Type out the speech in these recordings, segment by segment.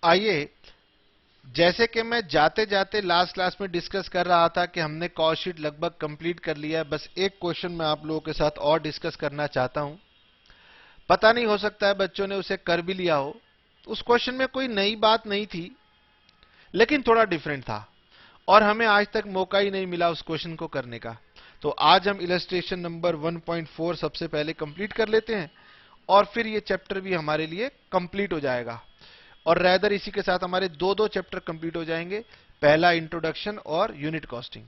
आइए, जैसे कि मैं जाते जाते लास्ट क्लास में डिस्कस कर रहा था कि हमने कॉस्ट शीट लगभग कंप्लीट कर लिया है, बस एक क्वेश्चन मैं आप लोगों के साथ और डिस्कस करना चाहता हूं। पता नहीं, हो सकता है बच्चों ने उसे कर भी लिया हो। उस क्वेश्चन में कोई नई बात नहीं थी, लेकिन थोड़ा डिफरेंट था और हमें आज तक मौका ही नहीं मिला उस क्वेश्चन को करने का। तो आज हम इलस्ट्रेशन नंबर 1.4 सबसे पहले कंप्लीट कर लेते हैं और फिर ये चैप्टर भी हमारे लिए कंप्लीट हो जाएगा। और रैदर इसी के साथ हमारे दो दो चैप्टर कंप्लीट हो जाएंगे, पहला इंट्रोडक्शन और यूनिट कॉस्टिंग।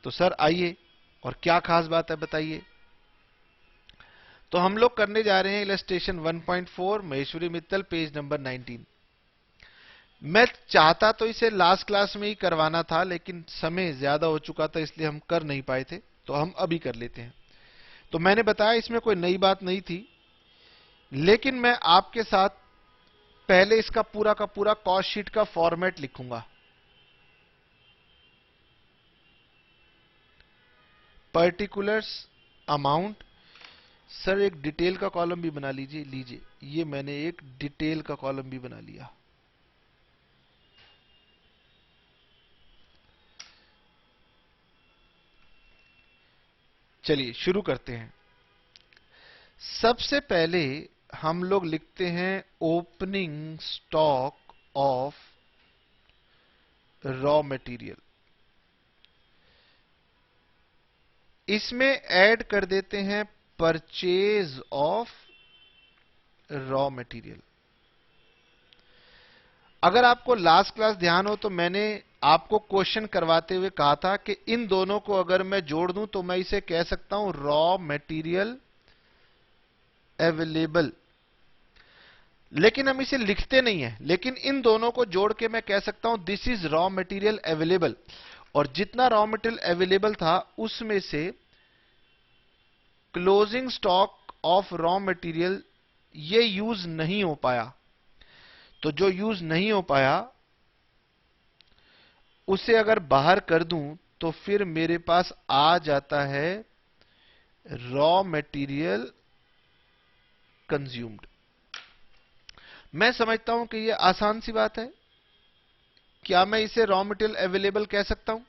तो सर आइए, और क्या खास बात है बताइए। तो हम लोग करने जा रहे हैं illustration 1.4, Maheshwari Mittal, page number 19। मैं चाहता तो इसे लास्ट क्लास में ही करवाना था, लेकिन समय ज्यादा हो चुका था, इसलिए हम कर नहीं पाए थे। तो हम अभी कर लेते हैं। तो मैंने बताया इसमें कोई नई बात नहीं थी, लेकिन मैं आपके साथ पहले इसका पूरा का पूरा कॉस्ट शीट का फॉर्मेट लिखूंगा। Particulars, amount. सर एक डिटेल का कॉलम भी बना लीजिए। ये मैंने एक डिटेल का कॉलम भी बना लिया। चलिए शुरू करते हैं। सबसे पहले हम लोग लिखते हैं opening stock of raw material. इसमें ऐड कर देते हैं परचेज ऑफ रॉ मटेरियल। अगर आपको लास्ट क्लास ध्यान हो तो मैंने आपको क्वेश्चन करवाते हुए कहा था कि इन दोनों को अगर मैं जोड़ दूं तो मैं इसे कह सकता हूं रॉ मटेरियल अवेलेबल। लेकिन हम इसे लिखते नहीं है, लेकिन इन दोनों को जोड़ के मैं कह सकता हूं this is raw material available. और जितना रॉ मटेरियल अवेलेबल था उसमें से closing stock of raw material ये यूज नहीं हो पाया। तो जो यूज नहीं हो पाया उसे अगर बाहर कर दूं तो फिर मेरे पास आ जाता है रॉ मटेरियल कंज्यूम्ड। मैं समझता हूं कि यह आसान सी बात है। क्या मैं इसे रॉ मटेरियल अवेलेबल कह सकता हूं?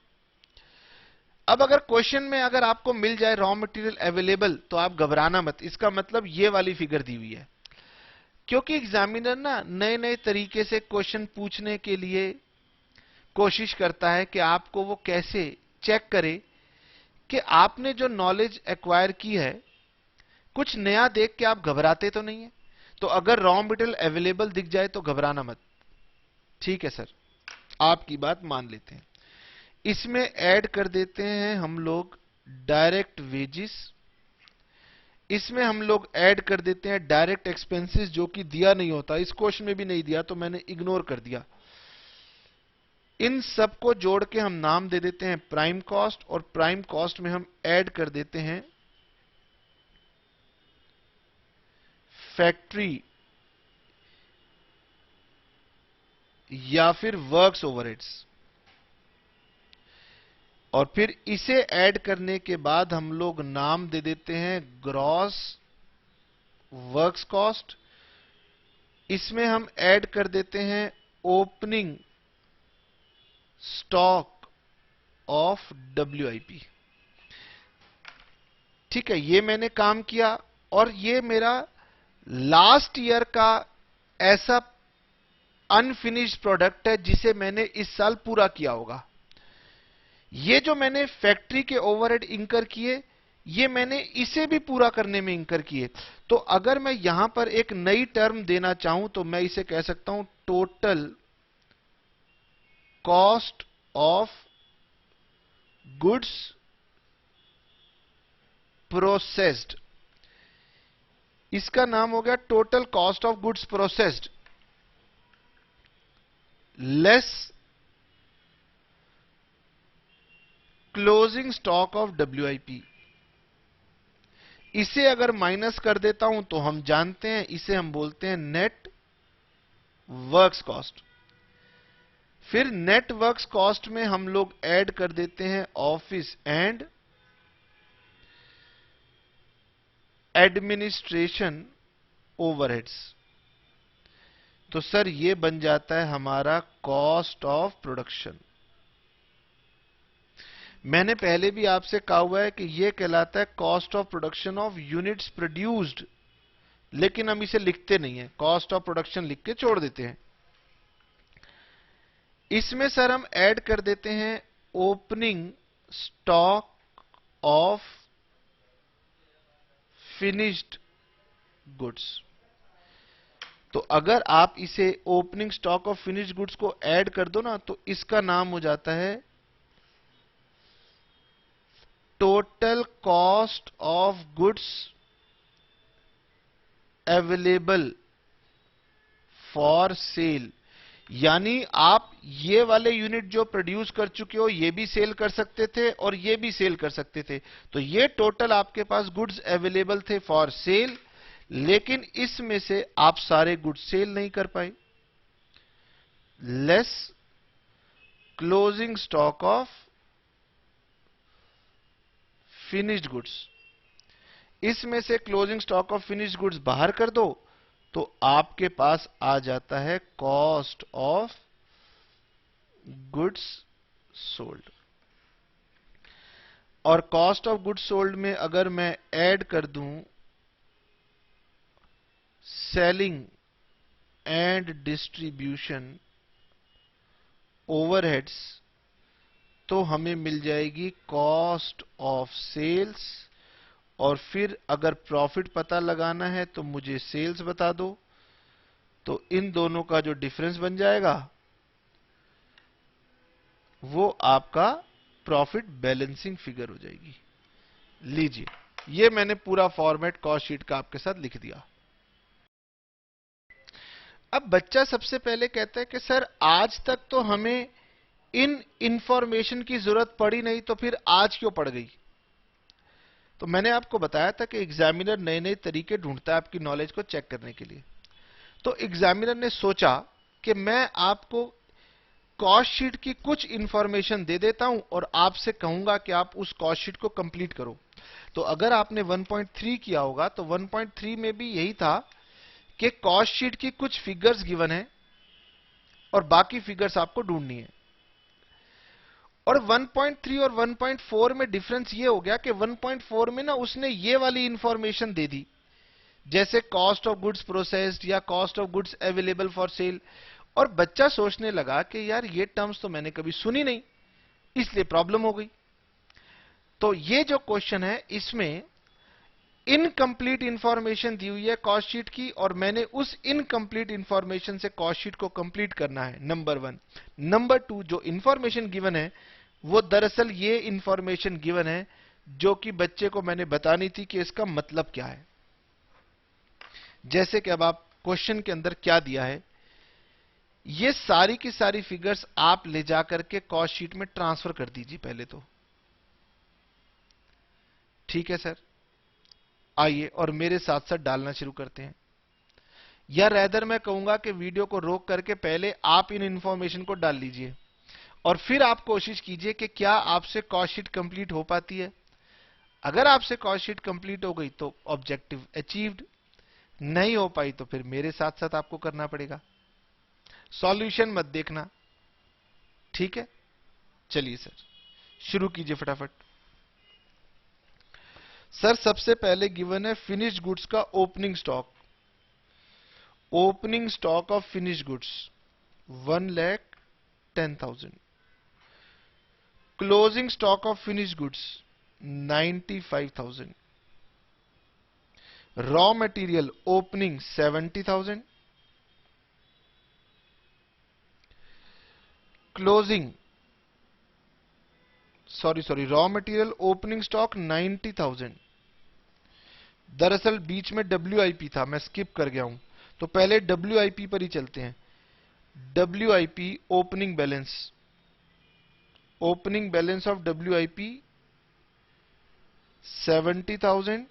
अब अगर क्वेश्चन में अगर आपको मिल जाए रॉ मटेरियल अवेलेबल तो आप घबराना मत, इसका मतलब ये वाली फिगर दी हुई है। क्योंकि एग्जामिनर ना नए नए तरीके से क्वेश्चन पूछने के लिए कोशिश करता है कि आपको वो कैसे चेक करे कि आपने जो नॉलेज एक्वायर की है कुछ नया देख के आप घबराते तो नहीं है। तो अगर रॉ मटेरियल अवेलेबल दिख जाए तो घबराना मत। ठीक है सर, आपकी बात मान लेते हैं। इसमें ऐड कर देते हैं हम लोग डायरेक्ट वेजिस। इसमें हम लोग ऐड कर देते हैं डायरेक्ट एक्सपेंसेस, जो कि दिया नहीं होता, इस क्वेश्चन में भी नहीं दिया तो मैंने इग्नोर कर दिया। इन सब को जोड़ के हम नाम दे देते हैं प्राइम कॉस्ट, और प्राइम कॉस्ट में हम ऐड कर देते हैं फैक्ट्री या फिर वर्क्स ओवरहेड्स। और फिर इसे ऐड करने के बाद हम लोग नाम दे देते हैं ग्रॉस वर्क्स कॉस्ट। इसमें हम ऐड कर देते हैं ओपनिंग स्टॉक ऑफ WIP। ठीक है, ये मैंने काम किया और ये मेरा लास्ट ईयर का ऐसा अनफिनिश्ड प्रोडक्ट है जिसे मैंने इस साल पूरा किया होगा। ये जो मैंने फैक्ट्री के ओवरहेड इंकर किए, ये मैंने इसे भी पूरा करने में इंकर किए। तो अगर मैं यहां पर एक नई टर्म देना चाहूं तो मैं इसे कह सकता हूं total cost of goods processed. इसका नाम हो गया total cost of goods processed less closing stock of WIP। इसे अगर माइनस कर देता हूं तो हम जानते हैं इसे हम बोलते हैं नेट वर्क्स कॉस्ट। फिर नेट वर्क्स कॉस्ट में हम लोग ऐड कर देते हैं ऑफिस एंड एडमिनिस्ट्रेशन ओवरहेड्स। तो सर ये बन जाता है हमारा कॉस्ट ऑफ प्रोडक्शन। मैंने पहले भी आपसे कहा हुआ है कि ये कहलाता है cost of production of units produced, लेकिन हम इसे लिखते नहीं है, कॉस्ट ऑफ प्रोडक्शन लिख के छोड़ देते हैं। इसमें सर हम ऐड कर देते हैं opening stock of finished goods. तो अगर आप इसे opening stock of finished goods को ऐड कर दो ना, तो इसका नाम हो जाता है total cost of goods available for sale. यानी आप ये वाले यूनिट जो प्रोड्यूस कर चुके हो ये भी सेल कर सकते थे और ये भी सेल कर सकते थे, तो ये टोटल आपके पास गुड्स अवेलेबल थे फॉर सेल, लेकिन इसमें से आप सारे गुड्स सेल नहीं कर पाए। Less closing stock of finished goods, इसमें से closing stock of finished goods बाहर कर दो तो आपके पास आ जाता है कॉस्ट ऑफ गुड्स सोल्ड। और कॉस्ट ऑफ गुड्स सोल्ड में अगर मैं ऐड कर दूं सेलिंग एंड डिस्ट्रीब्यूशन ओवरहेड्स, तो हमें मिल जाएगी कॉस्ट ऑफ सेल्स। और फिर अगर प्रॉफिट पता लगाना है तो मुझे सेल्स बता दो, तो इन दोनों का जो डिफरेंस बन जाएगा वो आपका प्रॉफिट बैलेंसिंग फिगर हो जाएगी। लीजिए, ये मैंने पूरा फॉर्मेट कॉस्ट शीट का आपके साथ लिख दिया। अब बच्चा सबसे पहले कहता है कि सर आज तक तो हमें इन इंफॉर्मेशन की जरूरत पड़ी नहीं, तो फिर आज क्यों पड़ गई? तो मैंने आपको बताया था कि एग्जामिनर नए नए तरीके ढूंढता है आपकी नॉलेज को चेक करने के लिए। तो एग्जामिनर ने सोचा कि मैं आपको कॉस्ट शीट की कुछ इंफॉर्मेशन दे देता हूं और आपसे कहूंगा कि आप उस कॉस्ट शीट को कंप्लीट करो। तो अगर आपने 1.3 किया होगा तो 1.3 में भी यही था कि कॉस्ट शीट की कुछ फिगर्स गिवन है और बाकी फिगर्स आपको ढूंढनी है। और 1.3 और 1.4 में डिफरेंस ये हो गया कि 1.4 में ना उसने ये वाली इंफॉर्मेशन दे दी, जैसे कॉस्ट ऑफ गुड्स प्रोसेस्ड या cost of goods available for sale. और बच्चा सोचने लगा कि यार ये टर्म्स तो मैंने कभी सुनी नहीं, इसलिए प्रॉब्लम हो गई। तो ये जो क्वेश्चन है इसमें इनकंप्लीट इंफॉर्मेशन दी हुई है कॉस्ट शीट की, और मैंने उस इनकंप्लीट इंफॉर्मेशन से कॉस्ट शीट को कंप्लीट करना है, नंबर 1। नंबर 2, जो इंफॉर्मेशन गिवन है वो दरअसल ये इंफॉर्मेशन गिवन है जो कि बच्चे को मैंने बतानी थी कि इसका मतलब क्या है। जैसे कि अब आप क्वेश्चन के अंदर क्या दिया है, ये सारी की सारी फिगर्स आप ले जाकर के कॉस्ट शीट में ट्रांसफर कर दीजिए पहले तो। ठीक है सर, आइए और मेरे साथ साथ डालना शुरू करते हैं। या रैदर मैं कहूंगा कि वीडियो को रोक करके पहले आप इन इंफॉर्मेशन को डाल लीजिए और फिर आप कोशिश कीजिए कि क्या आपसे कॉस्ट शीट कंप्लीट हो पाती है। अगर आपसे कॉस्ट शीट कंप्लीट हो गई तो ऑब्जेक्टिव अचीव्ड, नहीं हो पाई तो फिर मेरे साथ साथ आपको करना पड़ेगा। सॉल्यूशन मत देखना, ठीक है? चलिए सर शुरू कीजिए फटाफट। सर सबसे पहले गिवन है फिनिश्ड गुड्स का opening stock. Opening stock of finished goods 1,10,000। Closing stock of finished goods 95,000। Raw material opening 70,000। Closing raw material opening stock 90,000। दरअसल बीच में WIP था, मैं स्किप कर गया हूं, तो पहले WIP पर ही चलते हैं। WIP opening balance, opening balance of WIP 70,000।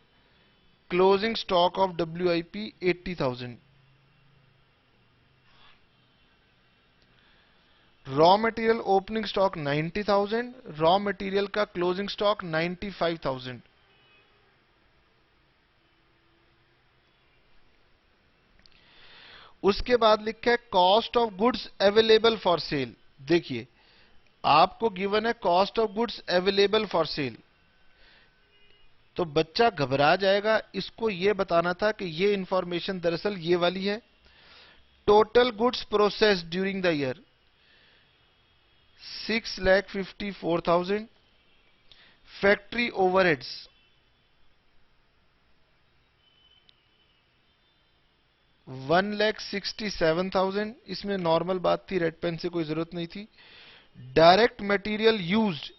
Closing stock of WIP 80,000। Raw material opening stock 90,000, raw material का क्लोजिंग स्टॉक 95,000। उसके बाद लिखा है cost of goods available for sale. देखिए, आपको गिवन है cost of goods available for sale, तो बच्चा घबरा जाएगा। इसको यह बताना था कि यह इंफॉर्मेशन दरअसल ये वाली है, total goods processed during the year 6,54,000, factory overheads 1,67,000, इसमें नॉर्मल बात थी, रेड पेन से कोई जरूरत नहीं थी। डायरेक्ट मटेरियल यूज्ड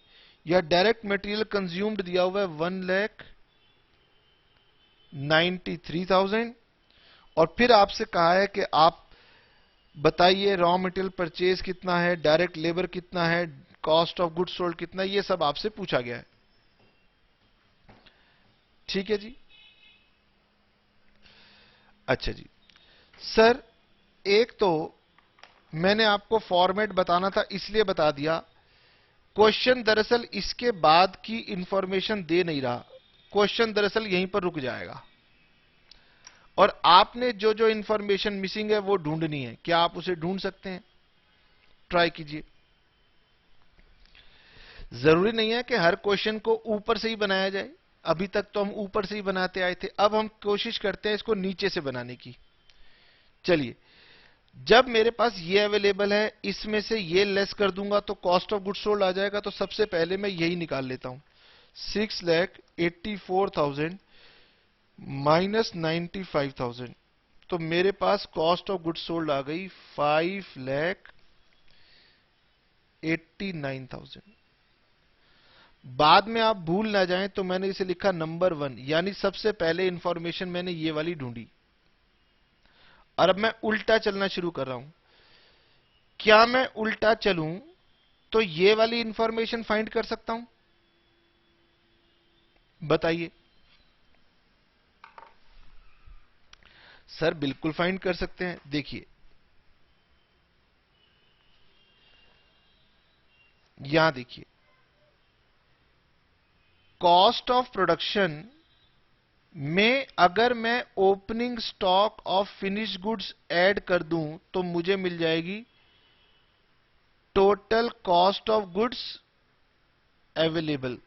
या डायरेक्ट मटेरियल कंज्यूम्ड दिया हुआ है 1,93,000, और फिर आपसे कहा है कि आप बताइए रॉ मटेरियल परचेज कितना है, डायरेक्ट लेबर कितना है, कॉस्ट ऑफ गुड्स सोल्ड कितना है, ये सब आपसे पूछा गया है। ठीक है जी। अच्छा जी सर, एक तो मैंने आपको फॉर्मेट बताना था इसलिए बता दिया। क्वेश्चन दरअसल इसके बाद की इंफॉर्मेशन दे नहीं रहा, क्वेश्चन दरअसल यहीं पर रुक जाएगा, और आपने जो जो इंफॉर्मेशन मिसिंग है वो ढूंढनी है। क्या आप उसे ढूंढ सकते हैं? ट्राई कीजिए। जरूरी नहीं है कि हर क्वेश्चन को ऊपर से ही बनाया जाए, अभी तक तो हम ऊपर से ही बनाते आए थे, अब हम कोशिश करते हैं इसको नीचे से बनाने की। चलिए, जब मेरे पास ये अवेलेबल है, इसमें से ये लेस कर दूंगा तो कॉस्ट ऑफ गुड्स सोल्ड आ जाएगा, तो सबसे पहले मैं यही निकाल लेता हूं, 6,84,000 माइनस 95,000, तो मेरे पास कॉस्ट ऑफ गुड्स सोल्ड आ गई 5,89,000। बाद में आप भूल ना जाएं तो मैंने इसे लिखा नंबर 1, यानी सबसे पहले इंफॉर्मेशन मैंने ये वाली ढूंढी, और अब मैं उल्टा चलना शुरू कर रहा हूं। क्या मैं उल्टा चलूं तो ये वाली इंफॉर्मेशन फाइंड कर सकता हूं? बताइए। सर बिल्कुल फाइंड कर सकते हैं। देखिए, यहां देखिए, कॉस्ट ऑफ प्रोडक्शन में अगर मैं opening stock of finish goods add कर दूं तो मुझे मिल जाएगी total cost of goods available.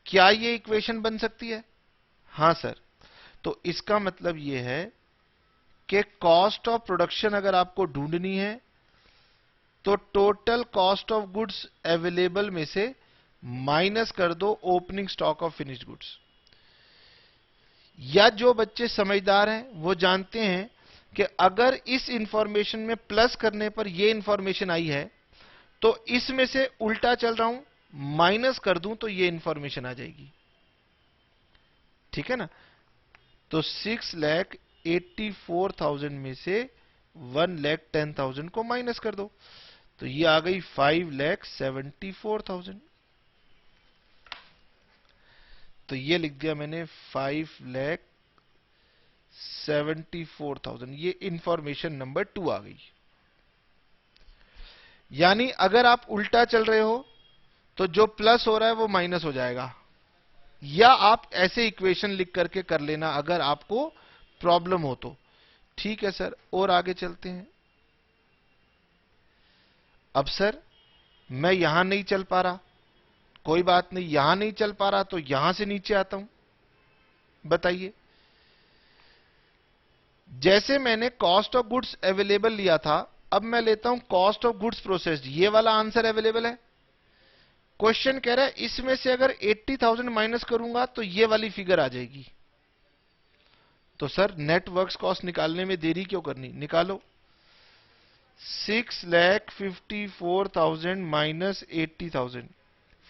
क्या ये इक्वेशन बन सकती है? हां सर। तो इसका मतलब यह है कि कॉस्ट ऑफ प्रोडक्शन अगर आपको ढूंढनी है तो total cost of goods available में से माइनस कर दो opening stock of finished goods. या जो बच्चे समझदार हैं वो जानते हैं कि अगर इस इंफॉर्मेशन में प्लस करने पर यह इंफॉर्मेशन आई है तो इसमें से उल्टा चल रहा हूं, माइनस कर दूं तो यह इंफॉर्मेशन आ जाएगी। ठीक है ना? तो 6,84,000 में से 1,10,000 को माइनस कर दो, तो ये आ गई 5,74,000। तो ये लिख दिया मैंने 5,74,000। ये इंफॉर्मेशन नंबर 2 आ गई। यानी अगर आप उल्टा चल रहे हो तो जो प्लस हो रहा है वो माइनस हो जाएगा, या आप ऐसे इक्वेशन लिख करके कर लेना अगर आपको प्रॉब्लम हो तो। ठीक है सर, और आगे चलते हैं। अब सर मैं यहां नहीं चल पा रहा, कोई बात नहीं, यहां नहीं चल पा रहा तो यहां से नीचे आता हूं। बताइए, जैसे मैंने कॉस्ट ऑफ गुड्स अवेलेबल लिया था, अब मैं लेता हूं कॉस्ट ऑफ गुड्स प्रोसेस्ड। ये वाला आंसर अवेलेबल है। क्वेश्चन कह रहा है इसमें से अगर 80,000 माइनस करूंगा तो ये वाली फिगर आ जाएगी। तो सर नेट वर्क्स कॉस्ट निकालने में देरी क्यों करनी, निकालो। 6,54,000 माइनस 80,000,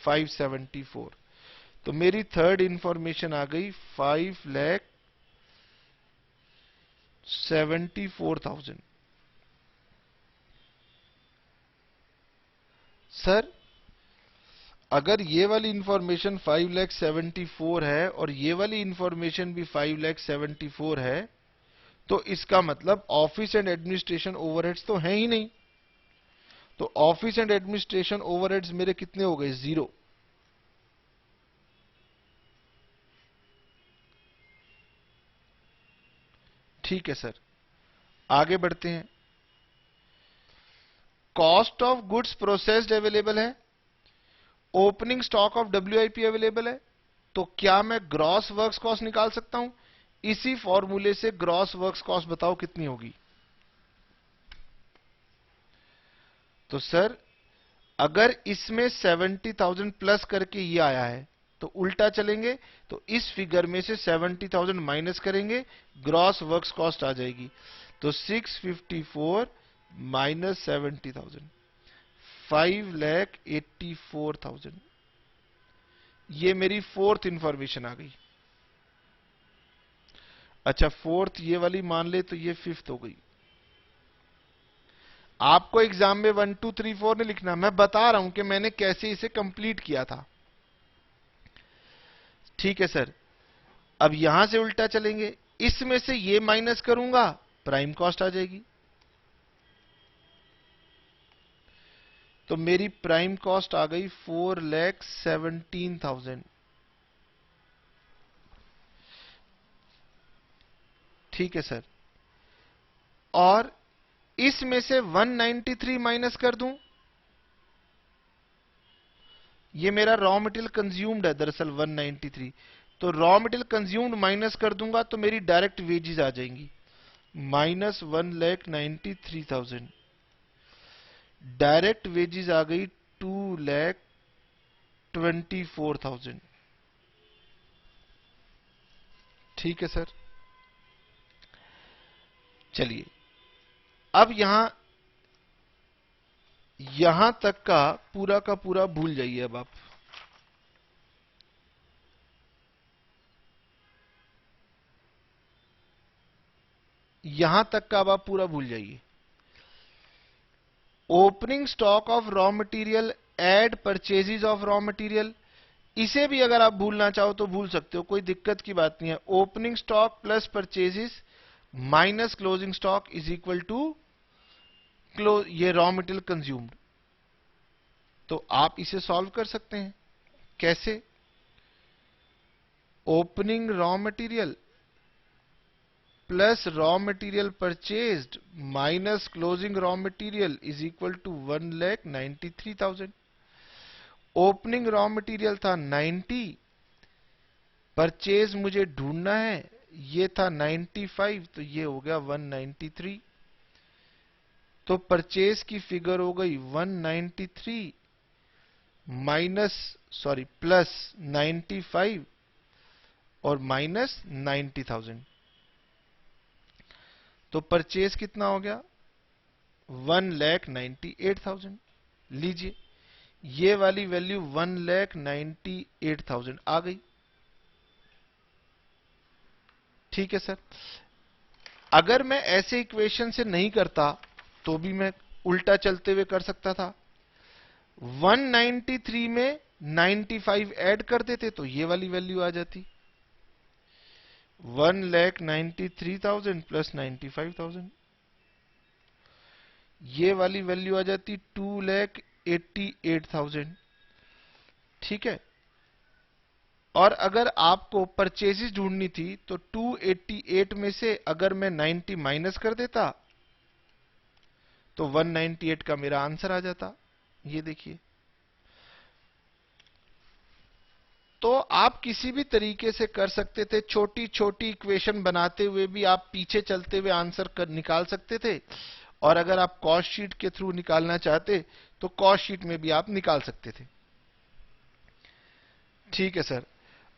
574। तो मेरी थर्ड इंफॉर्मेशन आ गई 5,74,000। सर अगर ये वाली इंफॉर्मेशन 5,74,000 है और ये वाली इंफॉर्मेशन भी 5,74,000 है, तो इसका मतलब ऑफिस एंड एडमिनिस्ट्रेशन ओवरहेड्स तो है ही नहीं। तो ऑफिस एंड एडमिनिस्ट्रेशन ओवरहेड्स मेरे कितने हो गए? 0। ठीक है सर। आगे बढ़ते हैं। Cost of goods processed available है, opening stock of WIP available है, तो क्या मैं ग्रॉस वर्क्स कॉस्ट निकाल सकता हूं? इसी फॉर्मूले से ग्रॉस वर्क्स कॉस्ट बताओ कितनी होगी। तो सर अगर इसमें 70,000 प्लस करके ये आया है तो उल्टा चलेंगे, तो इस फिगर में से 70,000 माइनस करेंगे, ग्रॉस वर्क्स कॉस्ट आ जाएगी। तो 654 माइनस 70,000, 5,84,000। ये मेरी फोर्थ इंफॉर्मेशन आ गई। अच्छा, फोर्थ ये वाली मान ले तो ये फिफ्थ हो गई। आपको एग्जाम में 1 2 3 4 नहीं लिखना, मैं बता रहा हूं कि मैंने कैसे इसे कंप्लीट किया था। ठीक है सर, अब यहां से उल्टा चलेंगे, इसमें से ये माइनस करूंगा, प्राइम कॉस्ट आ जाएगी। तो मेरी प्राइम कॉस्ट आ गई 4,17,000। ठीक है सर, और इसमें से 193 माइनस कर दूं, ये मेरा रॉ मटेरियल कंज्यूम्ड है दरअसल 193, तो रॉ मटेरियल कंज्यूम्ड माइनस कर दूंगा तो मेरी डायरेक्ट वेजेस आ जाएंगी माइनस 1,93,000। डायरेक्ट वेजेस आ गई 2,24,000। ठीक है सर, चलिए अब यहां तक का पूरा भूल जाइए। अब आप यहां तक का अब आप पूरा भूल जाइए। Opening stock of raw material add purchases of raw material, इसे भी अगर आप भूलना चाहो तो भूल सकते हो, कोई दिक्कत की बात नहीं है। Opening stock plus purchases minus closing stock is equal to ये रॉ मटेरियल कंज्यूम्ड। तो आप इसे सॉल्व कर सकते हैं। कैसे? Opening raw material plus raw material purchased minus closing raw material is equal to 1,93,000। Opening raw material था 90, purchase मुझे ढूंढना है, ये था 95, तो ये हो गया 193। तो परचेज की फिगर हो गई 193 माइनस प्लस 95 और माइनस 90,000। तो परचेज कितना हो गया? 1,98,000। लीजिए, ये वाली वैल्यू 1,98,000 आ गई। ठीक है सर, अगर मैं ऐसे इक्वेशन से नहीं करता तो भी मैं उल्टा चलते हुए कर सकता था। 193 में 95 ऐड कर देते तो ये वाली वैल्यू आ जाती, 1,93,000 प्लस 95,000, ये वाली वैल्यू आ जाती 2,88,000। ठीक है, और अगर आपको परचेजेस ढूंढनी थी तो 288 में से अगर मैं 90 माइनस कर देता तो 198 का मेरा आंसर आ जाता। ये देखिए, तो आप किसी भी तरीके से कर सकते थे, छोटी छोटी इक्वेशन बनाते हुए भी आप पीछे चलते हुए आंसर निकाल सकते थे, और अगर आप कॉस्ट शीट के थ्रू निकालना चाहते तो कॉस्ट शीट में भी आप निकाल सकते थे। ठीक है सर,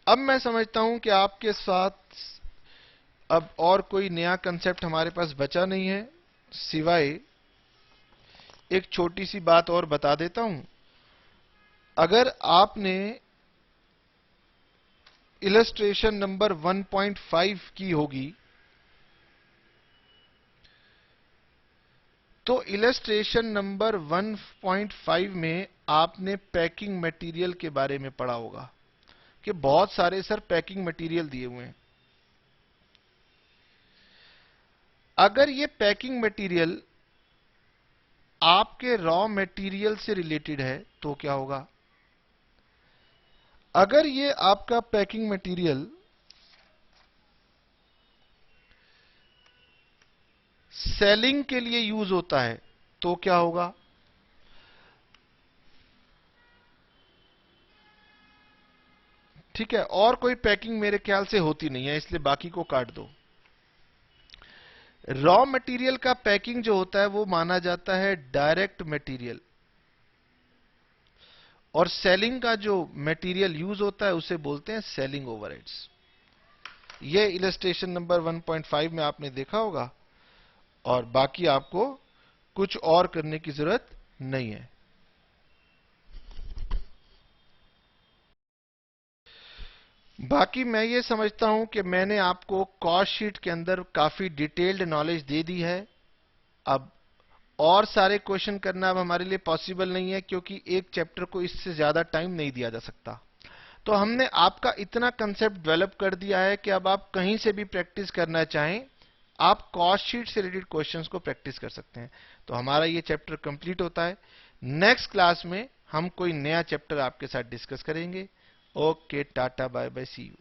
अब मैं समझता हूं कि आपके साथ अब और कोई नया कंसेप्ट हमारे पास बचा नहीं है, सिवाय एक छोटी सी बात और बता देता हूं। अगर आपने इलस्ट्रेशन नंबर 1.5 की होगी तो इलस्ट्रेशन नंबर 1.5 में आपने पैकिंग मटेरियल के बारे में पढ़ा होगा कि बहुत सारे सर पैकिंग मटेरियल दिए हुए हैं। अगर ये पैकिंग मटेरियल आपके रॉ मटेरियल से रिलेटेड है तो क्या होगा? अगर ये आपका पैकिंग मटेरियल सेलिंग के लिए यूज होता है तो क्या होगा? ठीक है, और कोई पैकिंग मेरे ख्याल से होती नहीं है, इसलिए बाकी को काट दो। रॉ मटेरियल का पैकिंग जो होता है वो माना जाता है डायरेक्ट मटेरियल, और सेलिंग का जो मटेरियल यूज होता है उसे बोलते हैं सेलिंग ओवरहेड्स। ये इलस्ट्रेशन नंबर 1.5 में आपने देखा होगा, और बाकी आपको कुछ और करने की जरूरत नहीं है। बाकी मैं ये समझता हूं कि मैंने आपको कॉस्ट शीट के अंदर काफी डिटेल्ड नॉलेज दे दी है। अब और सारे क्वेश्चन करना अब हमारे लिए पॉसिबल नहीं है, क्योंकि एक चैप्टर को इससे ज्यादा टाइम नहीं दिया जा सकता। तो हमने आपका इतना कंसेप्ट डेवलप कर दिया है कि अब आप कहीं से भी प्रैक्टिस करना चाहें, आप कॉस्ट शीट से रिलेटेड क्वेश्चंस को प्रैक्टिस कर सकते हैं। तो हमारा ये चैप्टर कंप्लीट होता है। नेक्स्ट क्लास में हम कोई नया चैप्टर आपके साथ डिस्कस करेंगे। Okay, tata, bye bye, see you.